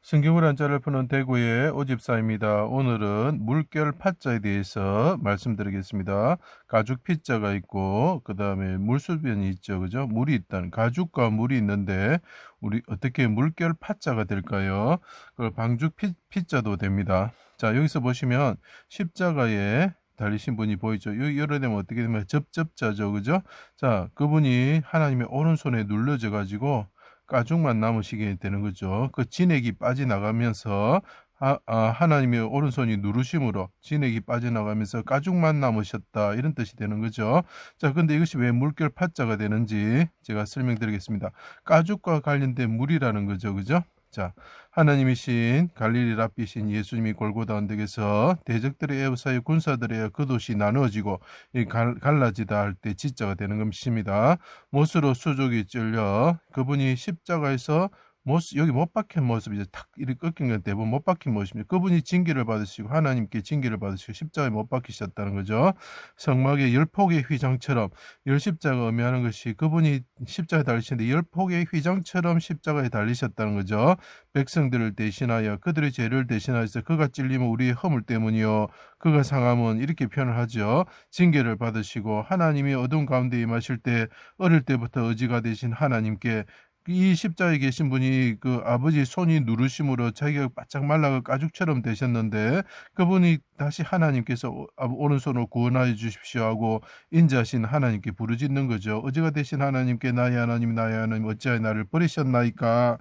성경을 한자를 푸는 대구의 오집사입니다. 오늘은 물결 파자에 대해서 말씀드리겠습니다. 가죽 피자가 있고 그 다음에 물수변이 있죠. 그죠? 물이 있다는 가죽과 물이 있는데 우리 어떻게 물결 파자가 될까요? 그 방죽 피자도 됩니다. 자, 여기서 보시면 십자가에 달리신 분이 보이죠. 여기 열어내면 어떻게 되면 접접자죠. 그죠? 자, 그분이 하나님의 오른손에 눌러져 가지고 가죽만 남으시게 되는 거죠. 그 진액이 빠져나가면서 하나님의 오른손이 누르심으로 진액이 빠져나가면서 가죽만 남으셨다 이런 뜻이 되는 거죠. 자, 근데 이것이 왜 물결 파자가 되는지 제가 설명드리겠습니다. 가죽과 관련된 물이라는 거죠. 그죠? 자, 하나님이신 갈릴리 랍비신 예수님이 골고다 언덕에서 대적들의 에워싸여 군사들의 겉옷이 나누어지고 갈라지다 할 때 지자가 되는 것입니다. 못으로 수족이 찔려 그분이 십자가에서 여기 못 박힌 모습이죠. 탁 이렇게 꺾인 건 대부분 못 박힌 모습입니다. 그분이 징계를 받으시고 하나님께 징계를 받으시고 십자가에 못 박히셨다는 거죠. 성막의 열폭의 휘장처럼 열십자가 의미하는 것이 그분이 십자가에 달리시는데 열폭의 휘장처럼 십자가에 달리셨다는 거죠. 백성들을 대신하여 그들의 죄를 대신하여서 그가 찔림은 우리의 허물 때문이요 그가 상함은 이렇게 표현을 하죠. 징계를 받으시고 하나님이 어두운 가운데 임하실 때 어릴 때부터 의지가 되신 하나님께 이 십자가에 계신 분이 그 아버지 손이 누르심으로 자기가 바짝 말라가 가죽처럼 되셨는데 그분이 다시 하나님께서 오른손으로 구원하여 주십시오 하고 인자하신 하나님께 부르짖는 거죠. 의지가 되신 하나님께 나의 하나님 어찌하여 나를 버리셨나이까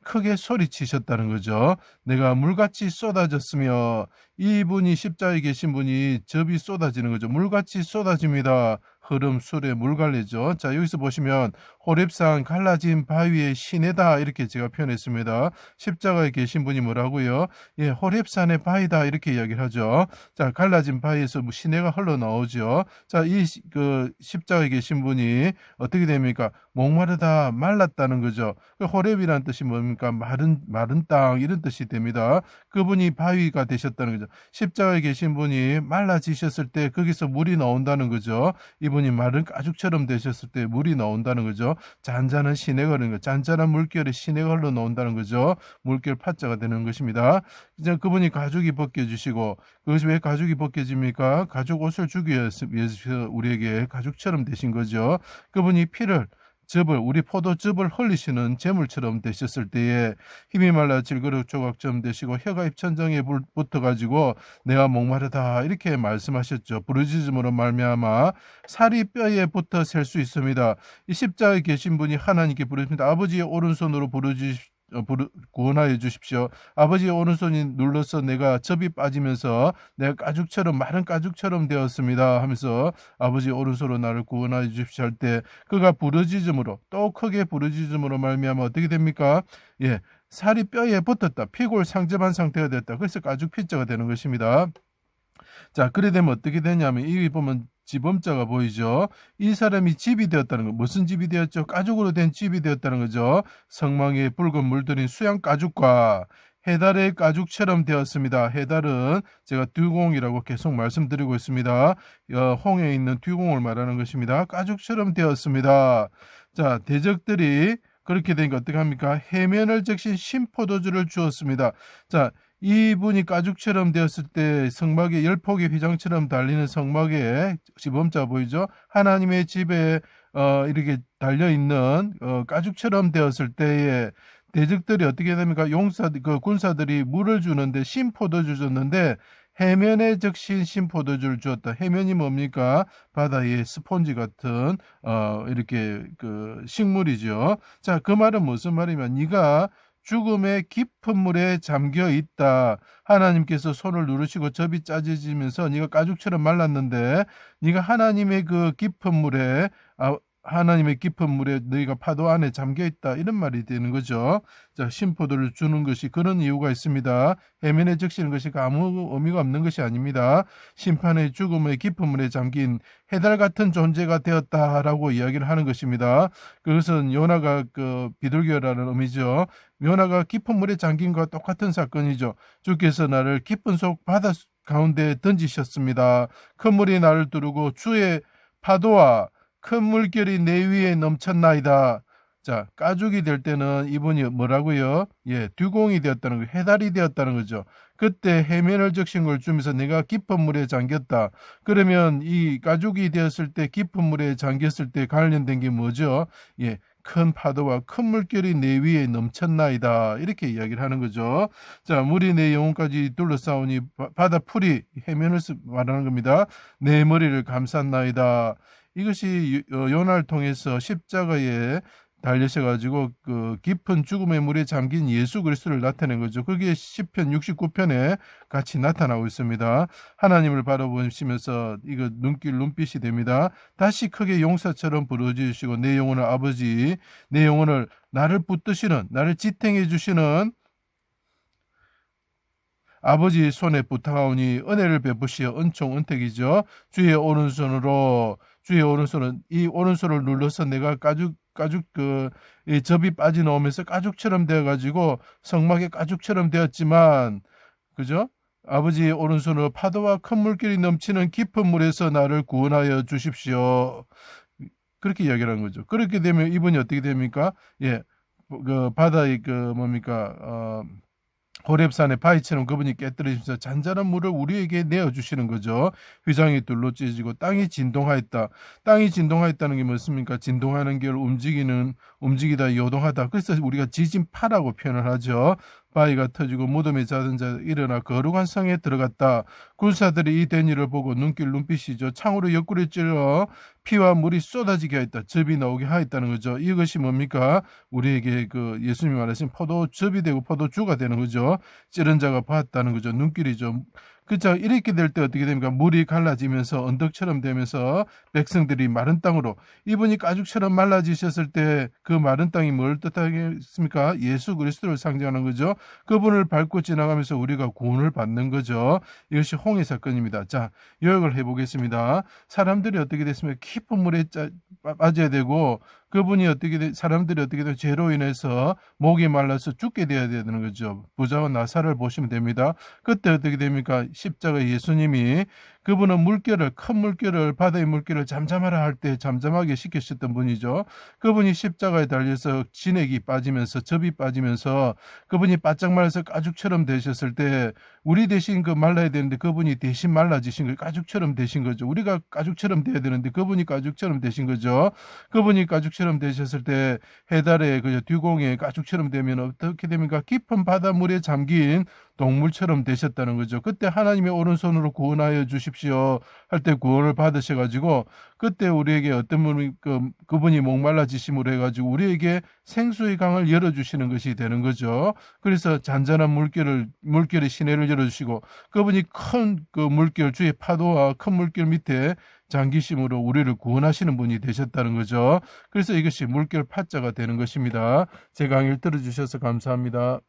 크게 소리치셨다는 거죠. 내가 물같이 쏟아졌으며 이분이 십자가에 계신 분이 접이 쏟아지는 거죠. 물같이 쏟아집니다. 흐름 술에 물갈래죠. 자, 여기서 보시면 호렙산 갈라진 바위의 시내다 이렇게 제가 표현했습니다. 십자가에 계신 분이 뭐라고요? 예, 호렙산의 바위다 이렇게 이야기를 하죠. 자, 갈라진 바위에서 시내가 흘러나오죠. 자, 그 십자가에 계신 분이 어떻게 됩니까? 목마르다 말랐다는 거죠. 그 호렙이라는 뜻이 뭡니까? 마른 땅 이런 뜻이 됩니다. 그분이 바위가 되셨다는 거죠. 십자가에 계신 분이 말라지셨을 때 거기서 물이 나온다는 거죠. 이분이 마른 가죽처럼 되셨을 때 물이 나온다는 거죠. 잔잔한 시내가 흐르는 거, 잔잔한 물결에 시내가 흘러 나온다는 거죠. 물결 파자가 되는 것입니다. 이제 그분이 가죽이 벗겨주시고 그것이 왜 가죽이 벗겨집니까? 가죽 옷을 주기 위해서 우리에게 가죽처럼 되신 거죠. 그분이 우리 포도즙을 흘리시는 제물처럼 되셨을 때에 힘이 말라 질그릇 조각처럼 되시고 혀가 입천장에 붙어가지고 내가 목마르다 이렇게 말씀하셨죠. 부르짖음으로 말미암아 살이 뼈에 붙어 셀 수 있습니다. 이 십자가에 계신 분이 하나님께 부르십니다. 아버지의 오른손으로 구원하여 주십시오. 아버지의 오른손이 눌러서 내가 접이 빠지면서 내가 마른 가죽처럼 되었습니다 하면서 아버지의 오른손으로 나를 구원하여 주십시오 할 때 그가 부르짖음으로 또 크게 부르짖음으로 말미암아 어떻게 됩니까? 예, 살이 뼈에 붙었다. 피골 상접한 상태가 됐다. 그래서 가죽 피자가 되는 것입니다. 자, 그래 되면 어떻게 되냐면 여기 보면 지범자가 보이죠. 이 사람이 집이 되었다는 거. 무슨 집이 되었죠? 가죽으로 된 집이 되었다는 거죠. 성망에 붉은 물들인 수양 가죽과 해달의 가죽처럼 되었습니다. 해달은 제가 듀공이라고 계속 말씀드리고 있습니다. 홍에 있는 듀공을 말하는 것입니다. 가죽처럼 되었습니다. 자, 대적들이 그렇게 되니까 어떻게 합니까? 해면을 적신 신포도주를 주었습니다. 자, 이분이 가죽처럼 되었을 때 성막에 열폭의 휘장처럼 달리는 성막에 지범자 보이죠? 하나님의 집에 이렇게 달려있는 가죽처럼 되었을 때에 대적들이 어떻게 됩니까? 군사들이 물을 주는데 신포도주 줬는데 해면에 적신 신포도주를 주었다. 해면이 뭡니까? 바다의 스폰지 같은 이렇게 그 식물이죠. 자, 그 말은 무슨 말이냐면 네가 죽음의 깊은 물에 잠겨 있다. 하나님께서 손을 누르시고 접이 짜져지면서 네가 가죽처럼 말랐는데 네가 하나님의 깊은 물에 너희가 파도 안에 잠겨 있다. 이런 말이 되는 거죠. 자, 신포도를 주는 것이 그런 이유가 있습니다. 해면에 적시는 것이 아무 의미가 없는 것이 아닙니다. 심판의 죽음의 깊은 물에 잠긴 해달 같은 존재가 되었다라고 이야기를 하는 것입니다. 그것은 요나가 비둘기라는 의미죠. 요나가 깊은 물에 잠긴 것과 똑같은 사건이죠. 주께서 나를 깊은 속 바다 가운데 던지셨습니다. 큰 물이 나를 두르고 주의 파도와 큰 물결이 내 위에 넘쳤나이다. 자, 가죽이 될 때는 이분이 뭐라고요? 예, 듀공이 되었다는 거, 해달이 되었다는 거죠. 그때 해면을 적신 걸 주면서 내가 깊은 물에 잠겼다. 그러면 이 가죽이 되었을 때 깊은 물에 잠겼을 때 관련된 게 뭐죠? 예, 큰 파도와 큰 물결이 내 위에 넘쳤나이다. 이렇게 이야기를 하는 거죠. 자, 물이 내 영혼까지 둘러싸우니 바다 풀이 해면을 말하는 겁니다. 내 머리를 감쌌나이다. 이것이 요나를 통해서 십자가에 달리셔가지고 그 깊은 죽음의 물에 잠긴 예수 그리스도를 나타낸 거죠. 그게 시편 69편에 같이 나타나고 있습니다. 하나님을 바라보시면서 이거 눈빛이 됩니다. 다시 크게 용사처럼 부르짖으시고 내 영혼을 아버지, 내 영혼을 나를 붙드시는, 나를 지탱해 주시는 아버지의 손에 부탁하오니 은혜를 베푸시어 은총 은택이죠. 주의 오른손은 이 오른손을 눌러서 내가 가죽 이 접이 빠져나오면서 가죽처럼 되어가지고 성막의 가죽처럼 되었지만 그죠? 아버지의 오른손으로 파도와 큰 물길이 넘치는 깊은 물에서 나를 구원하여 주십시오. 그렇게 이야기를 한 거죠. 그렇게 되면 이분이 어떻게 됩니까? 예, 그 바다의 그 뭡니까? 호렙산의 바위처럼 그분이 깨뜨리시면서 잔잔한 물을 우리에게 내어주시는 거죠. 휘장이 둘로 찢어지고 땅이 진동하였다. 땅이 진동하였다는 게 무엇입니까? 진동하는 게 움직이다, 요동하다. 그래서 우리가 지진파라고 표현을 하죠. 바위가 터지고 무덤에 자던 자 일어나 거룩한 성에 들어갔다. 군사들이 이 된 일을 보고 눈빛이죠. 창으로 옆구리 찔러 피와 물이 쏟아지게 하였다. 접이 나오게 하였다는 거죠. 이것이 뭡니까? 우리에게 그 예수님이 말하신 포도즙이 되고 포도주가 되는 거죠. 찌른 자가 봤다는 거죠. 눈길이죠. 그죠? 이렇게 될 때 어떻게 됩니까? 물이 갈라지면서 언덕처럼 되면서 백성들이 마른 땅으로 이분이 가죽처럼 말라지셨을 때 그 마른 땅이 뭘 뜻하겠습니까? 예수 그리스도를 상징하는 거죠. 그분을 밟고 지나가면서 우리가 구원을 받는 거죠. 이것이 홍해 사건입니다. 자, 요약을 해보겠습니다. 사람들이 어떻게 됐습니까? 깊은 물에 빠져야 되고 사람들이 어떻게 돼? 죄로 인해서 목이 말라서 죽게 되어야 되는 거죠. 부자와 나사를 보시면 됩니다. 그때 어떻게 됩니까? 십자가 예수님이 그분은 큰 물결을, 바다의 물결을 잠잠하라 할 때 잠잠하게 시키셨던 분이죠. 그분이 십자가에 달려서 진액이 빠지면서, 접이 빠지면서 그분이 바짝 말라서 가죽처럼 되셨을 때 우리 대신 그 말라야 되는데 그분이 대신 말라지신 거예요. 가죽처럼 되신 거죠. 우리가 가죽처럼 돼야 되는데 그분이 가죽처럼 되신 거죠. 그분이 가죽처럼 되셨을 때 해달에 그 듀공에 가죽처럼 되면 어떻게 됩니까? 깊은 바닷물에 잠긴 동물처럼 되셨다는 거죠. 그때 하나님의 오른손으로 구원하여 주십시오 할 때 구원을 받으셔가지고 그때 우리에게 어떤 분이 그분이 목말라지심으로 해가지고 우리에게 생수의 강을 열어주시는 것이 되는 거죠. 그래서 잔잔한 물결의 시내를 열어주시고 그분이 큰 그 물결 주의 파도와 큰 물결 밑에 잠기심으로 우리를 구원하시는 분이 되셨다는 거죠. 그래서 이것이 물결 파자가 되는 것입니다. 제 강의를 들어주셔서 감사합니다.